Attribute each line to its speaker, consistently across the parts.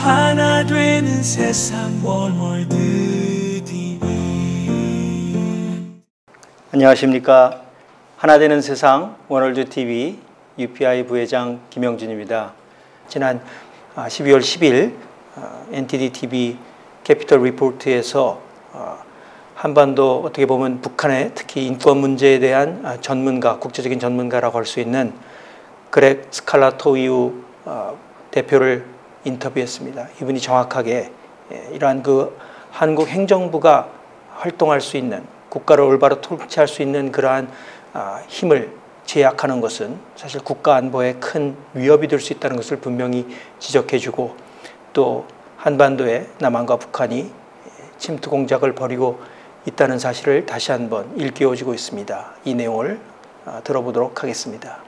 Speaker 1: 하나 되는 세상 원월드 TV.
Speaker 2: 안녕하십니까. 하나 되는 세상 원월드 TV UPI 부회장 김영준입니다. 지난 12월 10일 NTD TV 캐피털 리포트에서 한반도 어떻게 보면 북한의 특히 인권 문제에 대한 전문가, 국제적인 전문가라고 할 수 있는 그렉 스칼라토이우 대표를 인터뷰했습니다. 이분이 정확하게 이러한 한국 행정부가 활동할 수 있는, 국가를 올바로 통치할 수 있는 그러한 힘을 제약하는 것은 사실 국가 안보에 큰 위협이 될 수 있다는 것을 분명히 지적해주고, 또 한반도에 남한과 북한이 침투 공작을 벌이고 있다는 사실을 다시 한번 일깨워주고 있습니다. 이 내용을 들어보도록 하겠습니다.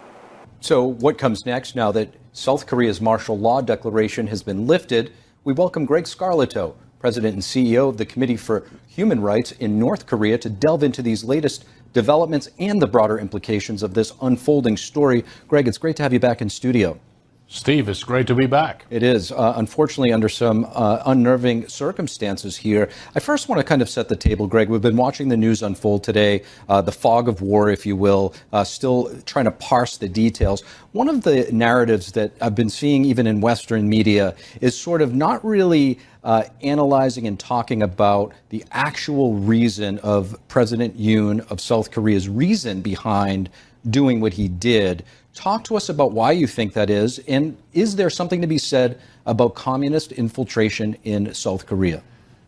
Speaker 3: So what comes next now that South Korea's martial law declaration has been lifted? We welcome Greg Scarlatow, President and CEO of the Committee for Human Rights in North Korea, to delve into these latest developments and the broader implications of this unfolding story. Greg, it's great to have you back in studio.
Speaker 4: Steve, it's great to be back.
Speaker 3: It is, unfortunately, under some unnerving circumstances here. I first want to kind of set the table, Greg. We've been watching the news unfold today, the fog of war, if you will, still trying to parse the details. One of the narratives that I've been seeing even in Western media is sort of not really analyzing and talking about the actual reason of President Yoon of South Korea's reason behind doing what he did. Talk to us about why you think that is, and is there something to be said about communist infiltration in South Korea?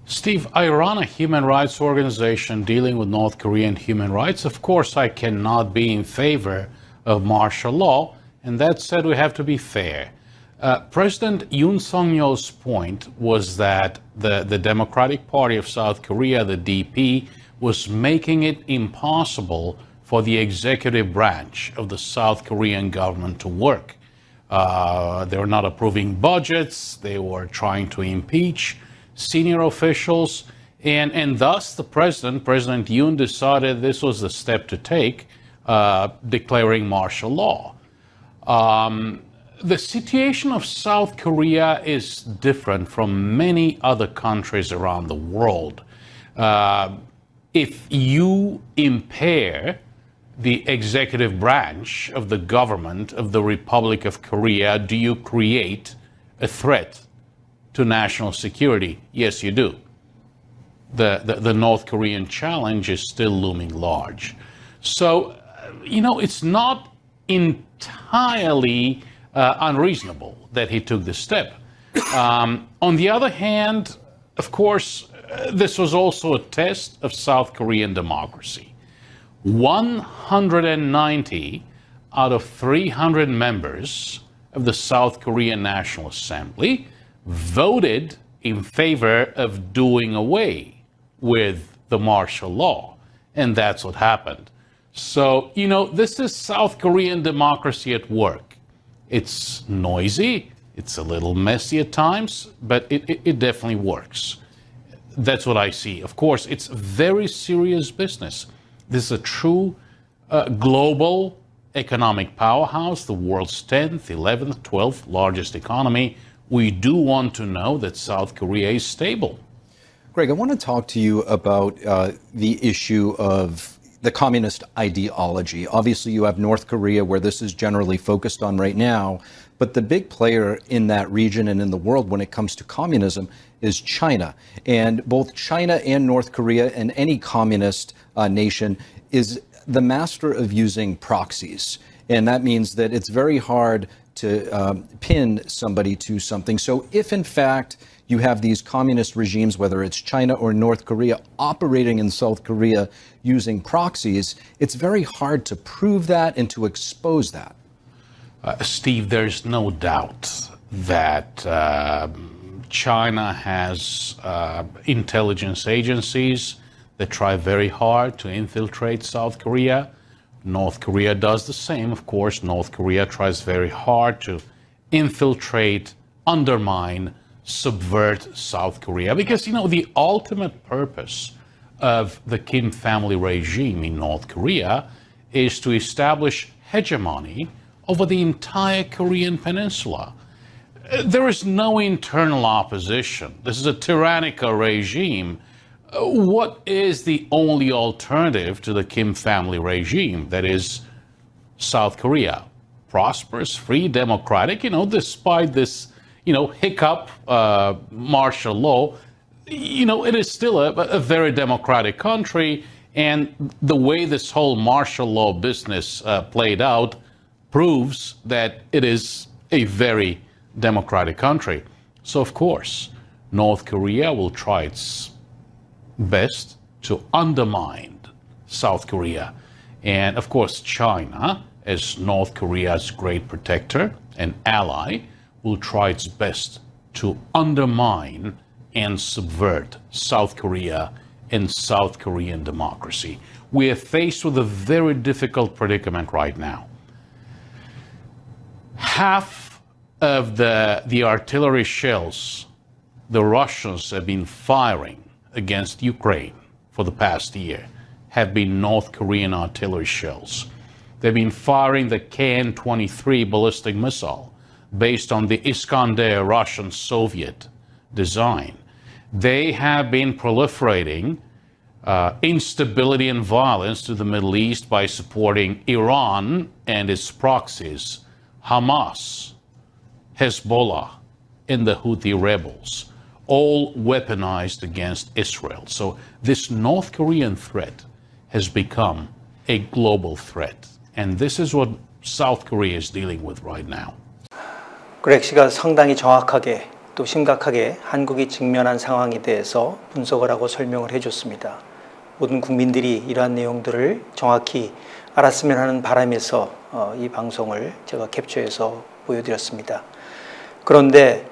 Speaker 4: Steve, I run a human rights organization dealing with North Korean human rights. Of course, I cannot be in favor of martial law, and that said, we have to be fair. President Yoon Suk-yeol's point was that the Democratic Party of South Korea, the DP, was making it impossible for the executive branch of the South Korean government to work. They were not approving budgets, they were trying to impeach senior officials, and thus the President Yoon, decided this was the step to take, declaring martial law. The situation of South Korea is different from many other countries around the world. If you impair the executive branch of the government of the Republic of Korea, do you create a threat to national security? Yes, you do. The North Korean challenge is still looming large. So, it's not entirely unreasonable that he took this step. On the other hand, of course, this was also a test of South Korean democracy. 190 out of 300 members of the South Korean National Assembly voted in favor of doing away with the martial law. And that's what happened. So, this is South Korean democracy at work. It's noisy, it's a little messy at times, but it definitely works. That's what I see. Of course, it's very serious business. This is a true global economic powerhouse, the world's 10th, 11th, 12th largest economy. We do want to know that South Korea is stable.
Speaker 3: Greg, I want to talk to you about the issue of the communist ideology. Obviously, you have North Korea, where this is generally focused on right now, but the big player in that region and in the world when it comes to communism is China. And both China and North Korea, and any communist nation, is the master of using proxies. And that means that it's very hard to pin somebody to something. So if, in fact, you have these communist regimes, whether it's China or North Korea, operating in South Korea using proxies, it's very hard to prove that and to expose that.
Speaker 4: Steve, there's no doubt that China has intelligence agencies that try very hard to infiltrate South Korea. North Korea does the same, of course. North Korea tries very hard to infiltrate, undermine, subvert South Korea. Because, the ultimate purpose of the Kim family regime in North Korea is to establish hegemony over the entire Korean peninsula. There is no internal opposition. This is a tyrannical regime. What is the only alternative to the Kim family regime? That is South Korea. Prosperous, free, democratic, despite this, hiccup, martial law, it is still a very democratic country. And the way this whole martial law business played out proves that it is a very democratic country. So, of course, North Korea will try its best to undermine South Korea. And, of course, China, as North Korea's great protector and ally, will try its best to undermine and subvert South Korea and South Korean democracy. We are faced with a very difficult predicament right now. Half of the artillery shells the Russians have been firing against Ukraine for the past year have been North Korean artillery shells. They've been firing the KN-23 ballistic missile based on the Iskander Russian Soviet design. They have been proliferating instability and violence to the Middle East by supporting Iran and its proxies, Hamas, Hezbollah, and the Houthi rebels, all weaponized against Israel. So this North Korean threat has become a global threat. And this is what South Korea is dealing with right now.
Speaker 2: 그렉 씨가 상당히 정확하게 또 심각하게 한국이 직면한 상황에 대해서 분석을 하고 설명을 해줬습니다. 모든 국민들이 이러한 내용들을 정확히 알았으면 하는 바람에서 이 방송을 제가 캡처해서 보여드렸습니다. 그런데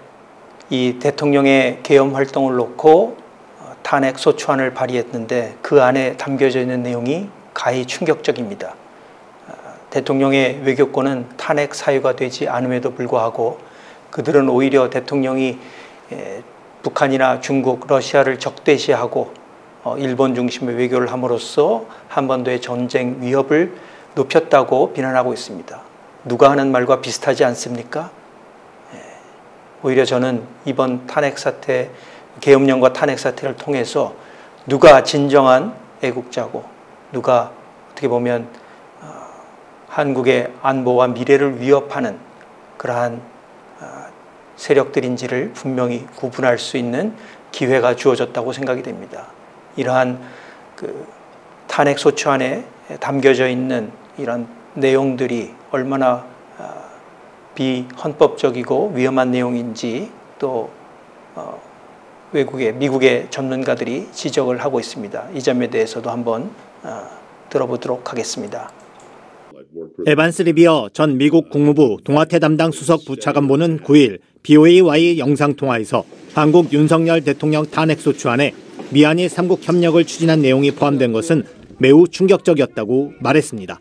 Speaker 2: 이 대통령의 계엄 활동을 놓고 탄핵 소추안을 발의했는데 그 안에 담겨져 있는 내용이 가히 충격적입니다. 대통령의 외교권은 탄핵 사유가 되지 않음에도 불구하고 그들은 오히려 대통령이 북한이나 중국, 러시아를 적대시하고 일본 중심의 외교를 함으로써 한반도의 전쟁 위협을 높였다고 비난하고 있습니다. 누가 하는 말과 비슷하지 않습니까? 오히려 저는 이번 탄핵 사태, 계엄령과 탄핵 사태를 통해서 누가 진정한 애국자고 누가 어떻게 보면 한국의 안보와 미래를 위협하는 그러한 세력들인지를 분명히 구분할 수 있는 기회가 주어졌다고 생각이 됩니다. 이러한 탄핵 소추안에 담겨져 있는 이런 내용들이 얼마나 비헌법적이고 위험한 내용인지 또 미국의 전문가들이 지적을 하고 있습니다. 이 점에 대해서도 한번 들어보도록 하겠습니다.
Speaker 5: 에반스 리비어 전 미국 국무부 동아태 담당 수석 부차관보는 9일 BOA와의 영상통화에서 한국 윤석열 대통령 탄핵소추안에 미한일 3국 협력을 추진한 내용이 포함된 것은 매우 충격적이었다고 말했습니다.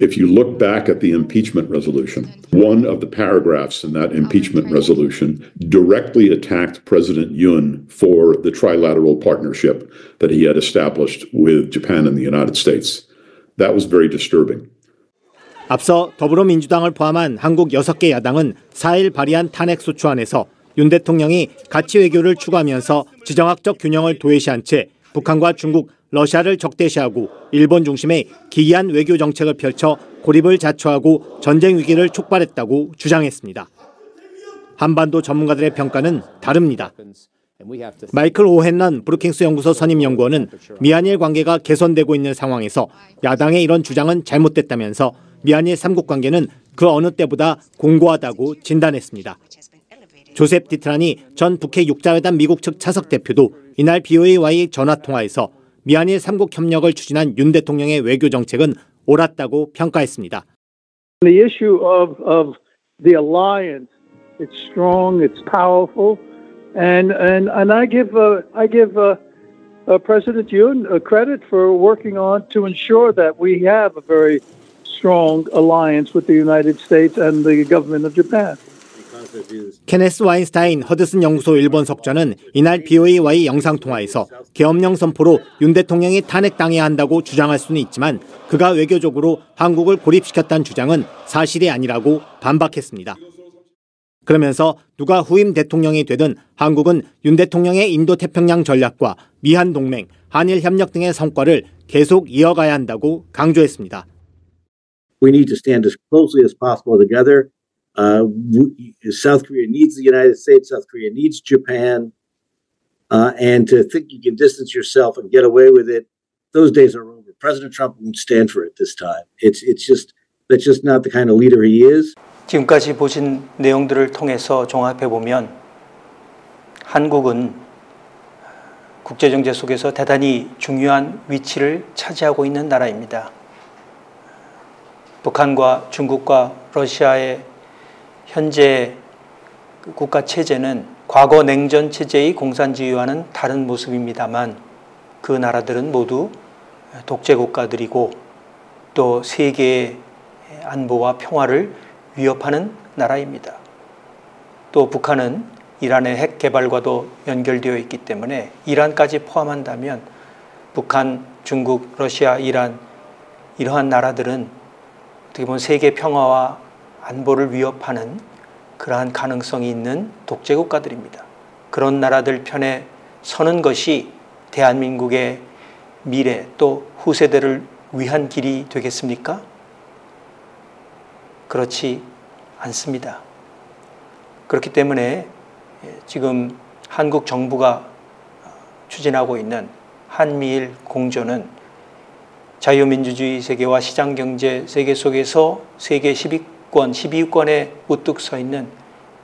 Speaker 6: If you look back at the impeachment resolution, one of the paragraphs in that impeachment resolution directly attacked President Yoon for the trilateral partnership that he had established with Japan and the United States. That was very disturbing.
Speaker 5: 앞서 더불어민주당을 포함한 한국 6개 야당은 4일 발의한 탄핵소추안에서 윤 대통령이 가치 외교를 추구하면서 지정학적 균형을 도외시한 채 북한과 중국, 러시아를 적대시하고 일본 중심의 기이한 외교 정책을 펼쳐 고립을 자초하고 전쟁 위기를 촉발했다고 주장했습니다. 한반도 전문가들의 평가는 다릅니다. 마이클 오헨런 브루킹스 연구소 선임 연구원은 미한일 관계가 개선되고 있는 상황에서 야당의 이런 주장은 잘못됐다면서 미한일 3국 관계는 그 어느 때보다 공고하다고 진단했습니다. 조셉 디트라니 전 북해 육자회담 미국 측 차석 대표도 이날 BOA와의 전화통화에서 미한일 3국 협력을 추진한 윤 대통령의 외교 정책은 옳았다고 평가했습니다.
Speaker 7: The issue of the alliance, it's strong, it's powerful, and I give President Yoon credit for working on to ensure that we have a very strong alliance with the United States and the government of Japan.
Speaker 5: 케네스 와인스타인 허드슨 연구소 일본 석좌는 이날 BOA와의 영상통화에서 계엄령 선포로 윤 대통령이 탄핵당해야 한다고 주장할 수는 있지만 그가 외교적으로 한국을 고립시켰다는 주장은 사실이 아니라고 반박했습니다. 그러면서 누가 후임 대통령이 되든 한국은 윤 대통령의 인도태평양 전략과 미한 동맹, 한일 협력 등의 성과를 계속 이어가야 한다고 강조했습니다.
Speaker 8: We need to stand as closely as possible together. South Korea needs the United States. South Korea needs Japan. And to think you can distance yourself and get away with it, those days are over. President Trump won't stand for it this time. That's just not the kind of leader he is.
Speaker 2: 지금까지 보신 내용들을 통해서 종합해 보면 한국은 국제정세 속에서 대단히 중요한 위치를 차지하고 있는 나라입니다. 북한과 중국과 러시아의 현재 국가 체제는 과거 냉전 체제의 공산주의와는 다른 모습입니다만 그 나라들은 모두 독재 국가들이고 또 세계의 안보와 평화를 위협하는 나라입니다. 또 북한은 이란의 핵 개발과도 연결되어 있기 때문에 이란까지 포함한다면 북한, 중국, 러시아, 이란 이러한 나라들은 어떻게 보면 세계 평화와 안보를 위협하는 그러한 가능성이 있는 독재 국가들입니다. 그런 나라들 편에 서는 것이 대한민국의 미래 또 후세대를 위한 길이 되겠습니까? 그렇지 않습니다. 그렇기 때문에 지금 한국 정부가 추진하고 있는 한미일 공조는 자유민주주의 세계와 시장경제 세계 속에서 세계 10위권에 우뚝 서 있는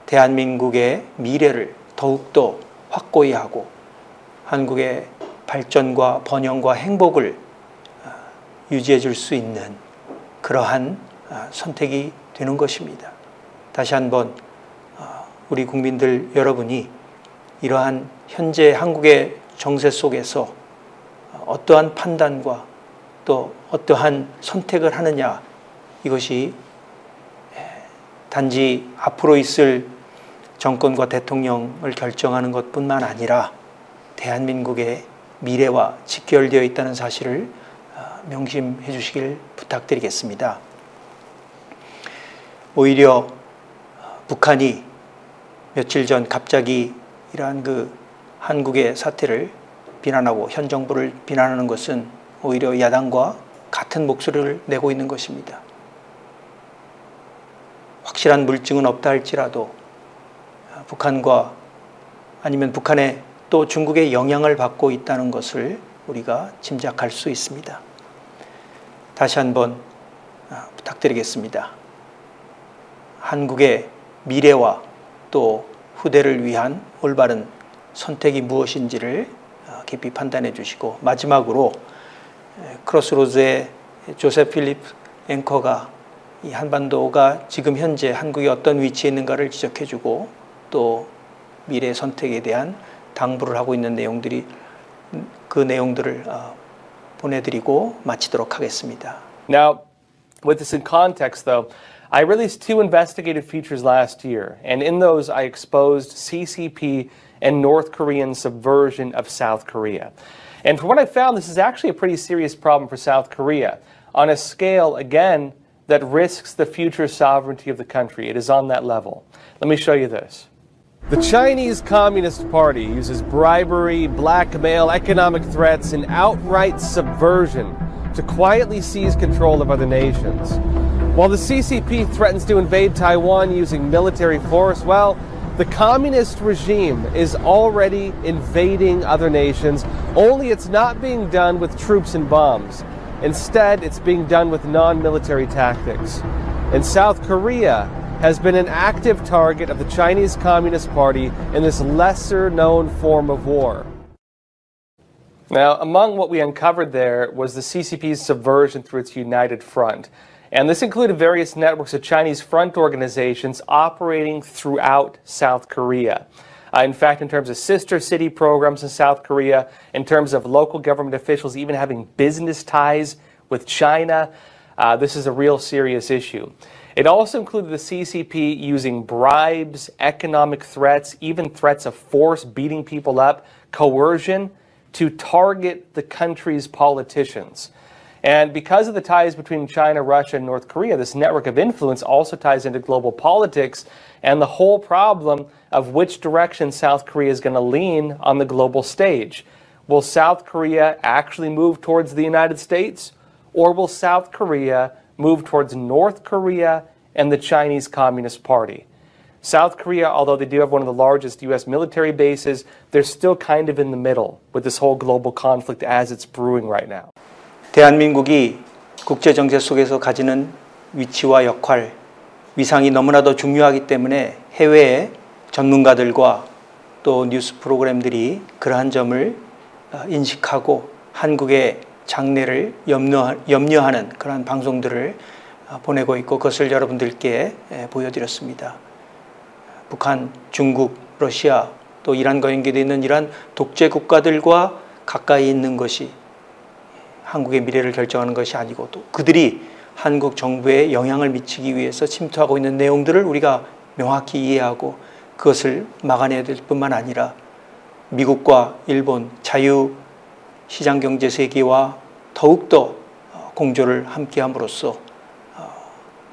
Speaker 2: 대한민국의 미래를 더욱더 확고히 하고 한국의 발전과 번영과 행복을 유지해 줄 수 있는 그러한 선택이 되는 것입니다. 다시 한번 우리 국민들 여러분이 이러한 현재 한국의 정세 속에서 어떠한 판단과 또 어떠한 선택을 하느냐 이것이 단지 앞으로 있을 정권과 대통령을 결정하는 것뿐만 아니라 대한민국의 미래와 직결되어 있다는 사실을 명심해 주시길 부탁드리겠습니다. 오히려 북한이 며칠 전 갑자기 이러한 그 한국의 사태를 비난하고 현 정부를 비난하는 것은 오히려 야당과 같은 목소리를 내고 있는 것입니다. 확실한 물증은 없다 할지라도 북한과 아니면 북한에 또 중국의 영향을 받고 있다는 것을 우리가 짐작할 수 있습니다. 다시 한번 부탁드리겠습니다. 한국의 미래와 또 후대를 위한 올바른 선택이 무엇인지를 깊이 판단해 주시고 마지막으로 크로스로드의 조셉 필립 앵커가 이 한반도가 지금 현재 한국이 어떤 위치에 있는가를 지적해 주고 또 미래 선택에 대한 당부를 하고 있는 내용들이 그 내용들을 보내드리고 마치도록 하겠습니다.
Speaker 9: Now, with this in context though, I released 2 investigative features last year, and in those I exposed CCP and North Korean subversion of South Korea. And from what I found, this is actually a pretty serious problem for South Korea, on a scale, again, that risks the future sovereignty of the country. It is on that level. Let me show you this. The Chinese Communist Party uses bribery, blackmail, economic threats, and outright subversion to quietly seize control of other nations. While the CCP threatens to invade Taiwan using military force, well, the communist regime is already invading other nations, only it's not being done with troops and bombs. Instead, it's being done with non-military tactics. And South Korea has been an active target of the Chinese Communist Party in this lesser-known form of war. Now, among what we uncovered there was the CCP's subversion through its United Front. And this included various networks of Chinese front organizations operating throughout South Korea. In fact, in terms of sister city programs in South Korea, in terms of local government officials even having business ties with China, this is a real serious issue. It also included the CCP using bribes, economic threats, even threats of force, beating people up, coercion, to target the country's politicians. And because of the ties between China, Russia, and North Korea, this network of influence also ties into global politics and the whole problem of which direction South Korea is going to lean on the global stage. Will South Korea actually move towards the United States, or will South Korea move towards North Korea and the Chinese Communist Party? South Korea, although they do have one of the largest U.S. military bases, they're still kind of in the middle with this whole global conflict as it's brewing right now.
Speaker 2: 대한민국이 국제정세 속에서 가지는 위치와 역할, 위상이 너무나도 중요하기 때문에 해외의 전문가들과 또 뉴스 프로그램들이 그러한 점을 인식하고 한국의 장래를 염려하는 그런 방송들을 보내고 있고 그것을 여러분들께 보여드렸습니다. 북한, 중국, 러시아 또 이란과 연계되어 있는 이러한 독재 국가들과 가까이 있는 것이 한국의 미래를 결정하는 것이 아니고 또 그들이 한국 정부에 영향을 미치기 위해서 침투하고 있는 내용들을 우리가 명확히 이해하고 그것을 막아내야 될 뿐만 아니라 미국과 일본 자유시장경제 세계와 더욱더 공조를 함께함으로써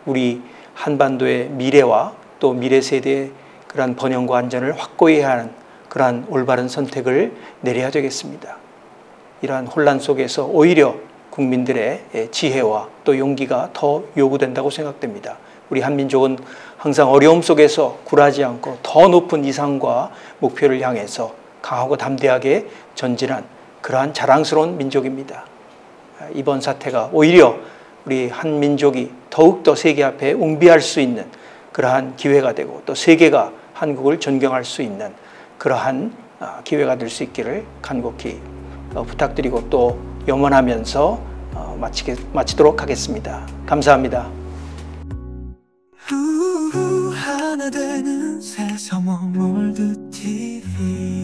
Speaker 2: 우리 한반도의 미래와 또 미래 세대의 그러한 번영과 안전을 확고히 하는 그러한 올바른 선택을 내려야 되겠습니다. 이러한 혼란 속에서 오히려 국민들의 지혜와 또 용기가 더 요구된다고 생각됩니다. 우리 한민족은 항상 어려움 속에서 굴하지 않고 더 높은 이상과 목표를 향해서 강하고 담대하게 전진한 그러한 자랑스러운 민족입니다. 이번 사태가 오히려 우리 한민족이 더욱더 세계 앞에 웅비할 수 있는 그러한 기회가 되고 또 세계가 한국을 존경할 수 있는 그러한 기회가 될 수 있기를 간곡히 부탁드리고 또 염원하면서 마치도록 하겠습니다. 감사합니다.
Speaker 1: 하나 되는 세상 월드 TV